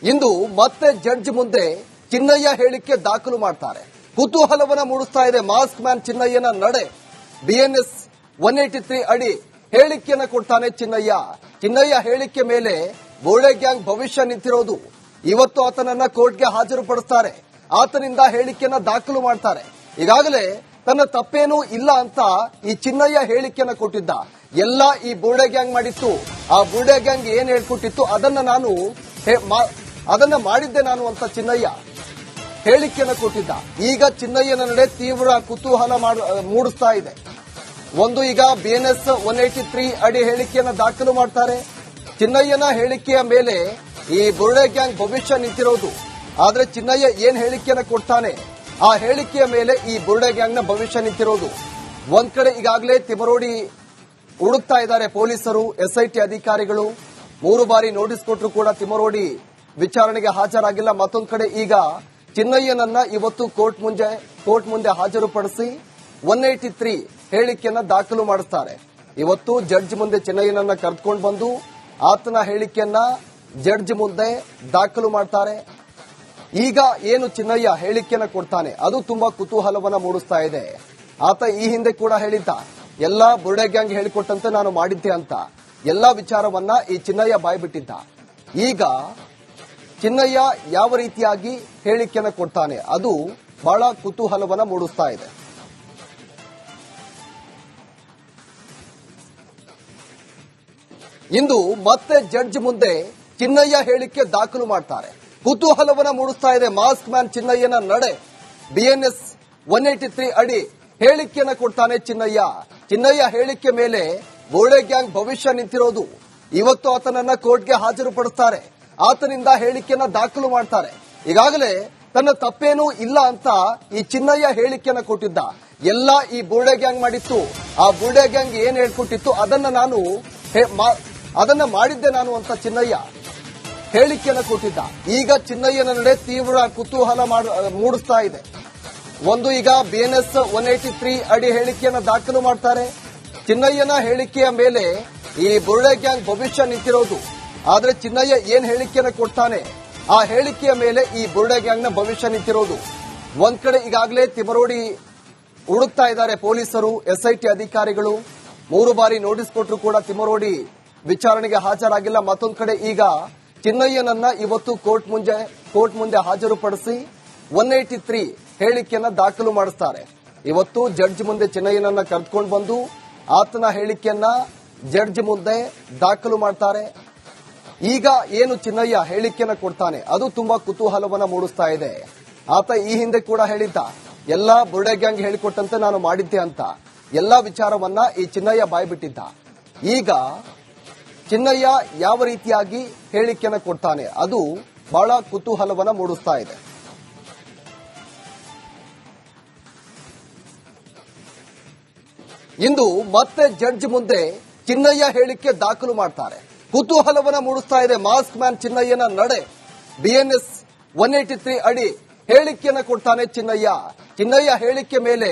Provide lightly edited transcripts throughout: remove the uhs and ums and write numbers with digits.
ಇಂದು ಮತ್ತೆ ಜಡ್ಜ್ ಮುಂದೆ ಚಿನ್ನಯ್ಯ ಹೇಳಿಕೆ ದಾಖಲು ಮಾಡ್ತಾರೆ. ಕುತೂಹಲವನ್ನ ಮೂಡಿಸ್ತಾ ಇದೆ ಮಾಸ್ಕ್ ಮ್ಯಾನ್ ಚಿನ್ನಯ್ಯನ ನಡೆ. BNS 183 ಅಡಿ ಹೇಳಿಕೆಯನ್ನ ಕೊಡ್ತಾನೆ ಚಿನ್ನಯ್ಯ. ಚಿನ್ನಯ್ಯ ಹೇಳಿಕೆ ಮೇಲೆ ಬೋಳೆ ಗ್ಯಾಂಗ್ ಭವಿಷ್ಯ ನಿಂತಿರೋದು. ಇವತ್ತು ಆತನನ್ನ ಕೋರ್ಟ್ಗೆ ಹಾಜರುಪಡಿಸ್ತಾರೆ. ಆತನಿಂದ ಹೇಳಿಕೆಯನ್ನ ದಾಖಲು ಮಾಡ್ತಾರೆ. ಈಗಾಗಲೇ ತನ್ನ ತಪ್ಪೇನೂ ಇಲ್ಲ ಅಂತ ಈ ಚಿನ್ನಯ್ಯ ಹೇಳಿಕೆಯನ್ನ ಕೊಟ್ಟಿದ್ದ. ಎಲ್ಲ ಈ ಬೋಳೆ ಗ್ಯಾಂಗ್ ಮಾಡಿತ್ತು. ಆ ಬೋಳೆ ಗ್ಯಾಂಗ್ ಏನ್ ಹೇಳ್ಕೊಟ್ಟಿತ್ತು ಅದನ್ನ ಮಾಡಿದ್ದೆ ನಾನು ಅಂತ ಚಿನ್ನಯ್ಯ ಹೇಳಿಕೆಯನ್ನು ಕೊಟ್ಟಿದ್ದ. ಈಗ ಚಿನ್ನಯ್ಯನ ನಡೆ ತೀವ್ರ ಕುತೂಹಲ ಮೂಡಿಸ್ತಾ ಇದೆ. ಒಂದು ಈಗ BNS 183 ಅಡಿ ಹೇಳಿಕೆಯನ್ನು ದಾಖಲು ಮಾಡ್ತಾರೆ. ಚಿನ್ನಯ್ಯನ ಹೇಳಿಕೆಯ ಮೇಲೆ ಈ ಬುರುಡೆ ಗ್ಯಾಂಗ್ ಭವಿಷ್ಯ ನಿಂತಿರೋದು. ಆದ್ರೆ ಚಿನ್ನಯ್ಯ ಏನ್ ಹೇಳಿಕೆಯನ್ನು ಕೊಡ್ತಾನೆ ಆ ಹೇಳಿಕೆಯ ಮೇಲೆ ಈ ಬುರುಡೆ ಗ್ಯಾಂಗ್ನ ಭವಿಷ್ಯ ನಿಂತಿರೋದು. ಒಂದ್ ಕಡೆ ಈಗಾಗಲೇ ತಿಮರೋಡಿ ಹುಡುಕ್ತಾ ಇದ್ದಾರೆ ಪೊಲೀಸರು, SIT ಅಧಿಕಾರಿಗಳು. 3 ಬಾರಿ ನೋಟಿಸ್ ಕೊಟ್ಟರು ಕೂಡ ತಿಮರೋಡಿ ವಿಚಾರಣೆಗೆ ಹಾಜರಾಗಿಲ್ಲ. ಮತ್ತೊಂದು ಕಡೆ ಈಗ ಚಿನ್ನಯ್ಯನನ್ನ ಇವತ್ತು ಕೋರ್ಟ್ ಮುಂದೆ ಹಾಜರುಪಡಿಸಿ 183 ಹೇಳಿಕೆಯನ್ನ ದಾಖಲು ಮಾಡಿಸ್ತಾರೆ. ಇವತ್ತು ಜಡ್ಜ್ ಮುಂದೆ ಚಿನ್ನಯ್ಯನನ್ನ ಕರೆದುಕೊಂಡು ಬಂದು ಆತನ ಹೇಳಿಕೆಯನ್ನ ಜಡ್ಜ್ ಮುಂದೆ ದಾಖಲು ಮಾಡ್ತಾರೆ. ಈಗ ಏನು ಚಿನ್ನಯ್ಯ ಹೇಳಿಕೆಯನ್ನ ಕೊಡ್ತಾನೆ ಅದು ತುಂಬಾ ಕುತೂಹಲವನ್ನ ಮೂಡಿಸ್ತಾ ಇದೆ. ಆತ ಈ ಹಿಂದೆ ಕೂಡ ಹೇಳಿದ್ದ, ಎಲ್ಲಾ ಬುರುಡೆ ಗ್ಯಾಂಗ್ ಹೇಳಿಕೊಟ್ಟಂತೆ ನಾನು ಮಾಡಿದ್ದೆ ಅಂತ. ಎಲ್ಲಾ ವಿಚಾರವನ್ನ ಈ ಚಿನ್ನಯ್ಯ ಬಾಯ್ಬಿಟ್ಟಿದ್ದ. ಈಗ ಚಿನ್ನಯ್ಯ ಯಾವ ರೀತಿಯಾಗಿ ಹೇಳಿಕೆಯನ್ನು ಕೊಡ್ತಾನೆ ಅದು ಬಹಳ ಕುತೂಹಲವನ್ನ ಮೂಡಿಸ್ತಾ ಇದೆ. ಇಂದು ಮತ್ತೆ ಜಡ್ಜ್ ಮುಂದೆ ಚಿನ್ನಯ್ಯ ಹೇಳಿಕೆ ದಾಖಲು ಮಾಡ್ತಾರೆ. ಕುತೂಹಲವನ್ನ ಮೂಡಿಸ್ತಾ ಇದೆ ಮಾಸ್ಕ್ ಮ್ಯಾನ್ ಚಿನ್ನಯ್ಯನ ನಡೆ. BNS 183 ಅಡಿ ಹೇಳಿಕೆಯನ್ನ ಕೊಡ್ತಾನೆ ಚಿನ್ನಯ್ಯ. ಚಿನ್ನಯ್ಯ ಹೇಳಿಕೆ ಮೇಲೆ ಬೋಳೆ ಗ್ಯಾಂಗ್ ಭವಿಷ್ಯ ನಿಂತಿರೋದು. ಇವತ್ತು ಆತನನ್ನ ಕೋರ್ಟ್ಗೆ ಹಾಜರುಪಡಿಸ್ತಾರೆ. ಆತನಿಂದ ಹೇಳಿಕೆಯನ್ನ ದಾಖಲು ಮಾಡ್ತಾರೆ. ಈಗಾಗಲೇ ತನ್ನ ತಪ್ಪೇನೂ ಇಲ್ಲ ಅಂತ ಈ ಚಿನ್ನಯ್ಯ ಹೇಳಿಕೆಯನ್ನ ಕೊಟ್ಟಿದ್ದ. ಎಲ್ಲ ಈ ಬೋರ್ಡೆ ಗ್ಯಾಂಗ್ ಮಾಡಿತ್ತು. ಆ ಬೋರ್ಡೆ ಗ್ಯಾಂಗ್ ಏನ್ ಹೇಳ್ಕೊಟ್ಟಿತ್ತು ಅದನ್ನ ಮಾಡಿದ್ದೆ ನಾನು ಅಂತ ಚಿನ್ನಯ್ಯ ಹೇಳಿಕೆಯನ್ನ ಕೊಟ್ಟಿದ್ದ. ಈಗ ಚಿನ್ನಯ್ಯನ ನಡೆ ತೀವ್ರ ಕುತೂಹಲ ಮೂಡಿಸ್ತಾ ಇದೆ. ಒಂದು ಈಗ BNS 183 ಅಡಿ ಹೇಳಿಕೆಯನ್ನ ದಾಖಲು ಮಾಡ್ತಾರೆ. ಚಿನ್ನಯ್ಯನ ಹೇಳಿಕೆಯ ಮೇಲೆ ಈ ಬೋರ್ಡೆ ಗ್ಯಾಂಗ್ ಭವಿಷ್ಯ ನಿಂತಿರೋದು. ಆದ್ರೆ ಚಿನ್ನಯ್ಯ ಏನ್ ಹೇಳಿಕೆಯನ್ನು ಕೊಡ್ತಾನೆ ಆ ಹೇಳಿಕೆಯ ಮೇಲೆ ಈ ಬುರುಡೆ ಗ್ಯಾಂಗ್ನ ಭವಿಷ್ಯ ನಿಂತಿರೋದು. ಒಂದ್ ಕಡೆ ಈಗಾಗಲೇ ತಿಮರೋಡಿ ಹುಡುಕ್ತಾ ಇದ್ದಾರೆ ಪೊಲೀಸರು, SIT ಅಧಿಕಾರಿಗಳು. 3 ಬಾರಿ ನೋಟಿಸ್ ಕೊಟ್ಟರು ಕೂಡ ತಿಮರೋಡಿ ವಿಚಾರಣೆಗೆ ಹಾಜರಾಗಿಲ್ಲ. ಮತ್ತೊಂದು ಕಡೆ ಈಗ ಚಿನ್ನಯ್ಯನನ್ನ ಇವತ್ತು ಕೋರ್ಟ್ ಮುಂದೆ ಹಾಜರುಪಡಿಸಿ 183 ಹೇಳಿಕೆಯನ್ನ ದಾಖಲು ಮಾಡಿಸ್ತಾರೆ. ಇವತ್ತು ಜಡ್ಜ್ ಮುಂದೆ ಚಿನ್ನಯ್ಯನನ್ನ ಕರೆದುಕೊಂಡು ಬಂದು ಆತನ ಹೇಳಿಕೆಯನ್ನ ಜಡ್ಜ್ ಮುಂದೆ ದಾಖಲು ಮಾಡ್ತಾರೆ. ಈಗ ಏನು ಚಿನ್ನಯ್ಯ ಹೇಳಿಕೆಯನ್ನ ಕೊಡ್ತಾನೆ ಅದು ತುಂಬಾ ಕುತೂಹಲವನ್ನ ಮೂಡಿಸ್ತಾ ಇದೆ. ಆತ ಈ ಹಿಂದೆ ಕೂಡ ಹೇಳಿದ್ದ, ಎಲ್ಲಾ ಬುರುಡೆ ಗ್ಯಾಂಗ್ ಹೇಳಿಕೊಟ್ಟಂತೆ ನಾನು ಮಾಡಿದ್ದೆ ಅಂತ. ಎಲ್ಲಾ ವಿಚಾರವನ್ನ ಈ ಚಿನ್ನಯ್ಯ ಬಾಯ್ಬಿಟ್ಟಿದ್ದ. ಈಗ ಚಿನ್ನಯ್ಯ ಯಾವ ರೀತಿಯಾಗಿ ಹೇಳಿಕೆಯನ್ನ ಕೊಡ್ತಾನೆ ಅದು ಬಹಳ ಕುತೂಹಲವನ್ನ ಮೂಡಿಸ್ತಾ ಇದೆ. ಇಂದು ಮತ್ತೆ ಜಡ್ಜ್ ಮುಂದೆ ಚಿನ್ನಯ್ಯ ಹೇಳಿಕೆ ದಾಖಲು ಮಾಡ್ತಾರೆ. ಕುತೂಹಲವನ್ನ ಮೂಡಿಸ್ತಾ ಇದೆ ಮಾಸ್ಕ್ ಮ್ಯಾನ್ ಚಿನ್ನಯ್ಯನ ನಡೆ. BNS 183 ಅಡಿ ಹೇಳಿಕೆಯನ್ನ ಕೊಡ್ತಾನೆ ಚಿನ್ನಯ್ಯ. ಚಿನ್ನಯ್ಯ ಹೇಳಿಕೆ ಮೇಲೆ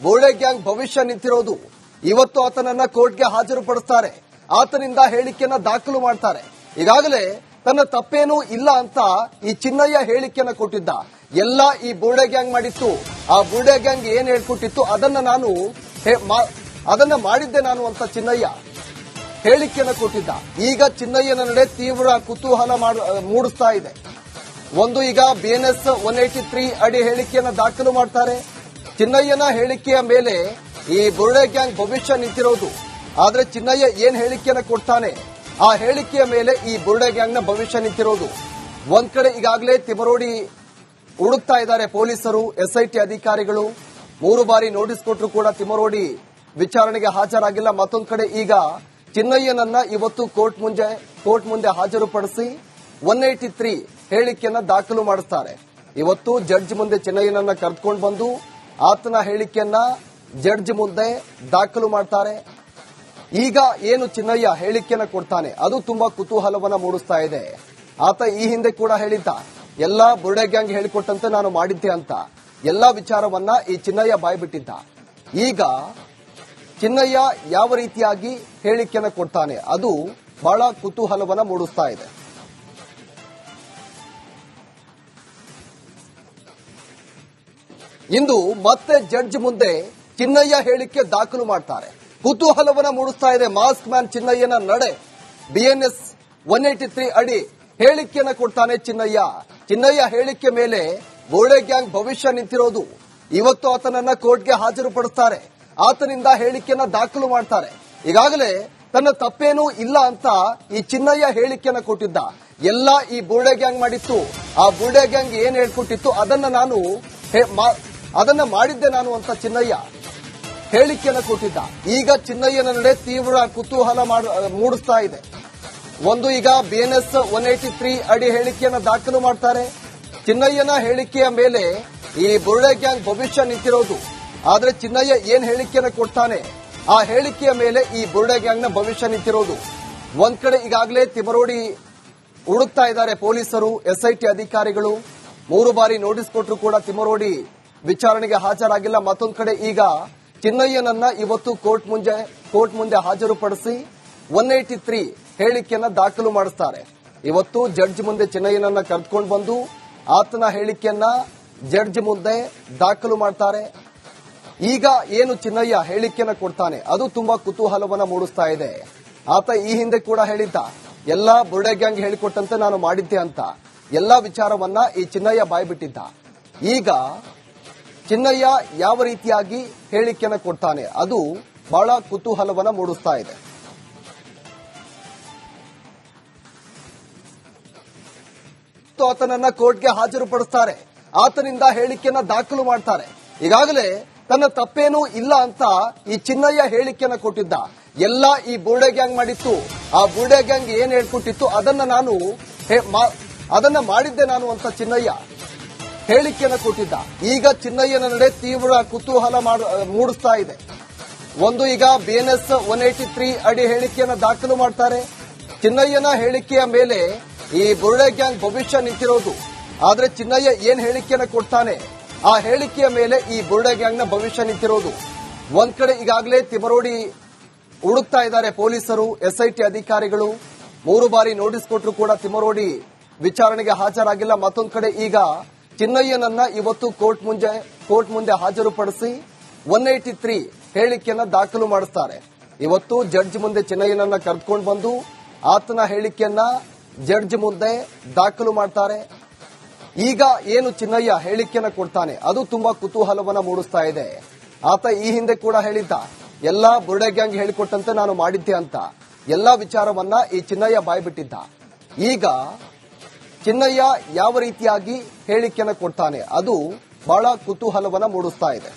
ಬೋಳೆ ಗ್ಯಾಂಗ್ ಭವಿಷ್ಯ ನಿಂತಿರೋದು. ಇವತ್ತು ಆತನನ್ನ ಕೋರ್ಟ್ಗೆ ಹಾಜರುಪಡಿಸ್ತಾರೆ. ಆತನಿಂದ ಹೇಳಿಕೆಯನ್ನ ದಾಖಲು ಮಾಡ್ತಾರೆ. ಈಗಾಗಲೇ ತನ್ನ ತಪ್ಪೇನೂ ಇಲ್ಲ ಅಂತ ಈ ಚಿನ್ನಯ್ಯ ಹೇಳಿಕೆಯನ್ನ ಕೊಟ್ಟಿದ್ದ. ಎಲ್ಲ ಈ ಬೋರ್ಡೆ ಗ್ಯಾಂಗ್ ಮಾಡಿತ್ತು. ಆ ಬೋರ್ಡೆ ಗ್ಯಾಂಗ್ ಏನ್ ಹೇಳ್ಕೊಟ್ಟಿತ್ತು ಅದನ್ನ ಮಾಡಿದ್ದೆ ನಾನು ಅಂತ ಚಿನ್ನಯ್ಯ ಹೇಳಿಕೆಯನ್ನು ಕೊಟ್ಟಿದ್ದ. ಈಗ ಚಿನ್ನಯ್ಯನ ನಡೆ ತೀವ್ರ ಕುತೂಹಲ ಮೂಡಿಸ್ತಾ ಇದೆ. ಒಂದು ಈಗ BNS 183 ಅಡಿ ಹೇಳಿಕೆಯನ್ನ ದಾಖಲು ಮಾಡ್ತಾರೆ. ಚಿನ್ನಯ್ಯನ ಹೇಳಿಕೆಯ ಮೇಲೆ ಈ ಬುರುಡೆ ಗ್ಯಾಂಗ್ ಭವಿಷ್ಯ ನಿಂತಿರೋದು. ಆದ್ರೆ ಚಿನ್ನಯ್ಯ ಏನ್ ಹೇಳಿಕೆಯನ್ನ ಕೊಡ್ತಾನೆ ಆ ಹೇಳಿಕೆಯ ಮೇಲೆ ಈ ಬುರುಡೆ ಗ್ಯಾಂಗ್ನ ಭವಿಷ್ಯ ನಿಂತಿರೋದು. ಒಂದ್ ಕಡೆ ಈಗಾಗಲೇ ತಿಮರೋಡಿ ಹುಡುಕ್ತಾ ಇದ್ದಾರೆ ಪೊಲೀಸರು, SIT ಅಧಿಕಾರಿಗಳು. 3 ಬಾರಿ ನೋಟಿಸ್ ಕೊಟ್ಟರು ಕೂಡ ತಿಮರೋಡಿ ವಿಚಾರಣೆಗೆ ಹಾಜರಾಗಿಲ್ಲ. ಮತ್ತೊಂದು ಕಡೆ ಈಗ ಚಿನ್ನಯ್ಯನನ್ನ ಇವತ್ತು ಕೋರ್ಟ್ ಮುಂದೆ ಹಾಜರುಪಡಿಸಿ 183 ಹೇಳಿಕೆಯನ್ನ ದಾಖಲು ಮಾಡಿಸ್ತಾರೆ. ಇವತ್ತು ಜಡ್ಜ್ ಮುಂದೆ ಚಿನ್ನಯ್ಯನನ್ನ ಕರೆದುಕೊಂಡು ಬಂದು ಆತನ ಹೇಳಿಕೆಯನ್ನ ಜಡ್ಜ್ ಮುಂದೆ ದಾಖಲು ಮಾಡ್ತಾರೆ. ಈಗ ಏನು ಚಿನ್ನಯ್ಯ ಹೇಳಿಕೆಯನ್ನ ಕೊಡ್ತಾನೆ ಅದು ತುಂಬಾ ಕುತೂಹಲವನ್ನ ಮೂಡಿಸ್ತಾ ಇದೆ. ಆತ ಈ ಹಿಂದೆ ಕೂಡ ಹೇಳಿದ್ದ, ಎಲ್ಲಾ ಬುರುಡೆ ಗ್ಯಾಂಗ್ ಹೇಳಿಕೊಟ್ಟಂತೆ ನಾನು ಮಾಡಿದ್ದೆ ಅಂತ. ಎಲ್ಲಾ ವಿಚಾರವನ್ನ ಈ ಚಿನ್ನಯ್ಯ ಬಾಯ್ಬಿಟ್ಟಿದ್ದ. ಈಗ ಚಿನ್ನಯ್ಯ ಯಾವ ರೀತಿಯಾಗಿ ಹೇಳಿಕೆಯನ್ನು ಕೊಡ್ತಾನೆ ಅದು ಬಹಳ ಕುತೂಹಲವನ್ನ ಮೂಡಿಸ್ತಾ ಇದೆ. ಇಂದು ಮತ್ತೆ ಜಡ್ಜ್ ಮುಂದೆ ಚಿನ್ನಯ್ಯ ಹೇಳಿಕೆ ದಾಖಲು ಮಾಡ್ತಾರೆ. ಕುತೂಹಲವನ್ನ ಮೂಡಿಸ್ತಾ ಇದೆ ಮಾಸ್ಕ್ ಮ್ಯಾನ್ ಚಿನ್ನಯ್ಯನ ನಡೆ. BNS 183 ಅಡಿ ಹೇಳಿಕೆಯನ್ನ ಕೊಡ್ತಾನೆ ಚಿನ್ನಯ್ಯ ಹೇಳಿಕೆ ಮೇಲೆ ಬೋಡೆ ಗ್ಯಾಂಗ್ ಭವಿಷ್ಯ ನಿಂತಿರೋದು. ಇವತ್ತು ಆತನನ್ನ ಕೋರ್ಟ್ಗೆ ಹಾಜರುಪಡಿಸ್ತಾರೆ. ಆತನಿಂದ ಹೇಳಿಕೆಯನ್ನ ದಾಖಲು ಮಾಡ್ತಾರೆ. ಈಗಾಗಲೇ ತನ್ನ ತಪ್ಪೇನೂ ಇಲ್ಲ ಅಂತ ಈ ಚಿನ್ನಯ್ಯ ಹೇಳಿಕೆಯನ್ನ ಕೊಟ್ಟಿದ್ದ. ಎಲ್ಲ ಈ ಬೋಡೆ ಗ್ಯಾಂಗ್ ಮಾಡಿತ್ತು. ಆ ಬೋಡೆ ಗ್ಯಾಂಗ್ ಏನ್ ಹೇಳ್ಕೊಟ್ಟಿತ್ತು ಅದನ್ನ ಮಾಡಿದ್ದೆ ನಾನು ಅಂತ ಚಿನ್ನಯ್ಯ ಹೇಳಿಕೆಯನ್ನ ಕೊಟ್ಟಿದ್ದ. ಈಗ ಚಿನ್ನಯ್ಯನ ನಡೆ ತೀವ್ರ ಕುತೂಹಲ ಮೂಡಿಸ್ತಾ ಇದೆ. ಒಂದು ಈಗ BNS 183 ಅಡಿ ಹೇಳಿಕೆಯನ್ನ ದಾಖಲು ಮಾಡ್ತಾರೆ. ಚಿನ್ನಯ್ಯನ ಹೇಳಿಕೆಯ ಮೇಲೆ ಈ ಬುರುಡೆ ಗ್ಯಾಂಗ್ ಭವಿಷ್ಯ ನಿಂತಿರೋದು. ಆದ್ರೆ ಚಿನ್ನಯ್ಯ ಏನ್ ಹೇಳಿಕೆಯನ್ನ ಕೊಡ್ತಾನೆ ಆ ಹೇಳಿಕೆಯ ಮೇಲೆ ಈ ಬುರುಡೆ ಗ್ಯಾಂಗ್ ನ ಭವಿಷ್ಯ ನಿಂತಿರೋದು. ಒಂದ್ ಕಡೆ ಈಗಾಗಲೇ ತಿಮರೋಡಿ ಹುಡುಕ್ತಾ ಇದ್ದಾರೆ ಪೊಲೀಸರು, SIT ಅಧಿಕಾರಿಗಳು. 3 ಬಾರಿ ನೋಟಿಸ್ ಕೊಟ್ಟರು ಕೂಡ ತಿಮರೋಡಿ ವಿಚಾರಣೆಗೆ ಹಾಜರಾಗಿಲ್ಲ. ಮತ್ತೊಂದು ಕಡೆ ಈಗ ಚಿನ್ನಯ್ಯನನ್ನ ಇವತ್ತು ಕೋರ್ಟ್ ಮುಂದೆ ಹಾಜರುಪಡಿಸಿ 183 ಹೇಳಿಕೆಯನ್ನ ದಾಖಲು ಮಾಡಿಸ್ತಾರೆ. ಇವತ್ತು ಜಡ್ಜ್ ಮುಂದೆ ಚಿನ್ನಯ್ಯನನ್ನ ಕರೆದುಕೊಂಡು ಬಂದು ಆತನ ಹೇಳಿಕೆಯನ್ನ ಜಡ್ಜ್ ಮುಂದೆ ದಾಖಲು ಮಾಡ್ತಾರೆ. ಈಗ ಏನು ಚಿನ್ನಯ್ಯ ಹೇಳಿಕೆಯನ್ನ ಕೊಡ್ತಾನೆ ಅದು ತುಂಬಾ ಕುತೂಹಲವನ್ನ ಮೂಡಿಸ್ತಾ ಇದೆ. ಆತ ಈ ಹಿಂದೆ ಕೂಡ ಹೇಳಿದ್ದ, ಎಲ್ಲಾ ಬುರುಡೆ ಗ್ಯಾಂಗ್ ಹೇಳಿಕೊಟ್ಟಂತೆ ನಾನು ಮಾಡಿದ್ದೆ ಅಂತ. ಎಲ್ಲಾ ವಿಚಾರವನ್ನ ಈ ಚಿನ್ನಯ್ಯ ಬಾಯ್ಬಿಟ್ಟಿದ್ದ. ಈಗ ಚಿನ್ನಯ್ಯ ಯಾವ ರೀತಿಯಾಗಿ ಹೇಳಿಕೆಯನ್ನ ಕೊಡ್ತಾನೆ ಅದು ಬಹಳ ಕುತೂಹಲವನ್ನ ಮೂಡಿಸ್ತಾ ಇದೆ. ಆತನನ್ನ ಕೋರ್ಟ್ಗೆ ಹಾಜರುಪಡಿಸ್ತಾರೆ. ಆತನಿಂದ ಹೇಳಿಕೆಯನ್ನ ದಾಖಲು ಮಾಡ್ತಾರೆ. ಈಗಾಗಲೇ ತನ್ನ ತಪ್ಪೇನೂ ಇಲ್ಲ ಅಂತ ಈ ಚಿನ್ನಯ್ಯ ಹೇಳಿಕೆಯನ್ನ ಕೊಟ್ಟಿದ್ದ. ಎಲ್ಲ ಈ ಬೋಡೆ ಗ್ಯಾಂಗ್ ಮಾಡಿತ್ತು. ಆ ಬೋಡೆ ಗ್ಯಾಂಗ್ ಏನ್ ಹೇಳ್ಕೊಟ್ಟಿತ್ತು ಅದನ್ನ ಮಾಡಿದ್ದೆ ನಾನು ಅಂತ ಚಿನ್ನಯ್ಯ ಹೇಳಿಕೆಯನ್ನ ಕೊಟ್ಟಿದ್ದ. ಈಗ ಚಿನ್ನಯ್ಯನ ನಡೆ ತೀವ್ರ ಕುತೂಹಲ ಮೂಡಿಸ್ತಾ ಇದೆ. ಒಂದು ಈಗ BNS 183 ಅಡಿ ಹೇಳಿಕೆಯನ್ನ ದಾಖಲು ಮಾಡ್ತಾರೆ. ಚಿನ್ನಯ್ಯನ ಹೇಳಿಕೆಯ ಮೇಲೆ ಈ ಬುರುಡೆ ಗ್ಯಾಂಗ್ ಭವಿಷ್ಯ ನಿಂತಿರೋದು. ಆದ್ರೆ ಚಿನ್ನಯ್ಯ ಏನ್ ಹೇಳಿಕೆಯನ್ನ ಕೊಡ್ತಾನೆ ಆ ಹೇಳಿಕೆಯ ಮೇಲೆ ಈ ಬುರುಡೆ ಗ್ಯಾಂಗ್ ನ ಭವಿಷ್ಯ ನಿಂತಿರೋದು. ಒಂದ್ ಕಡೆ ಈಗಾಗಲೇ ತಿಮರೋಡಿ ಹುಡುಕ್ತಾ ಇದ್ದಾರೆ ಪೊಲೀಸರು, SIT ಅಧಿಕಾರಿಗಳು. 3 ಬಾರಿ ನೋಟಿಸ್ ಕೊಟ್ಟರು ಕೂಡ ತಿಮರೋಡಿ ವಿಚಾರಣೆಗೆ ಹಾಜರಾಗಿಲ್ಲ. ಮತ್ತೊಂದು ಕಡೆ ಈಗ ಚಿನ್ನಯ್ಯನನ್ನ ಇವತ್ತು ಕೋರ್ಟ್ ಮುಂದೆ ಹಾಜರುಪಡಿಸಿ 183 ಹೇಳಿಕೆಯನ್ನ ದಾಖಲು ಮಾಡಿಸ್ತಾರೆ. ಇವತ್ತು ಜಡ್ಜ್ ಮುಂದೆ ಚಿನ್ನಯ್ಯನನ್ನ ಕರೆದುಕೊಂಡು ಬಂದು ಆತನ ಹೇಳಿಕೆಯನ್ನ ಜಡ್ಜ್ ಮುಂದೆ ದಾಖಲು ಮಾಡ್ತಾರೆ. ಈಗ ಏನು ಚಿನ್ನಯ್ಯ ಹೇಳಿಕೆಯನ್ನ ಕೊಡ್ತಾನೆ ಅದು ತುಂಬಾ ಕುತೂಹಲವನ್ನ ಮೂಡಿಸ್ತಾ ಇದೆ. ಆತ ಈ ಹಿಂದೆ ಕೂಡ ಹೇಳಿದ್ದ, ಎಲ್ಲಾ ಬುರುಡೆ ಗ್ಯಾಂಗ್ ಹೇಳಿಕೊಟ್ಟಂತೆ ನಾನು ಮಾಡಿದ್ದೆ ಅಂತ. ಎಲ್ಲಾ ವಿಚಾರವನ್ನ ಈ ಚಿನ್ನಯ್ಯ ಬಾಯ್ಬಿಟ್ಟಿದ್ದ. ಈಗ ಚಿನ್ನಯ್ಯ ಯಾವ ರೀತಿಯಾಗಿ ಹೇಳಿಕೆಯನ್ನ ಕೊಡ್ತಾನೆ ಅದು ಬಹಳ ಕುತೂಹಲವನ್ನ ಮೂಡಿಸ್ತಾ ಇದೆ.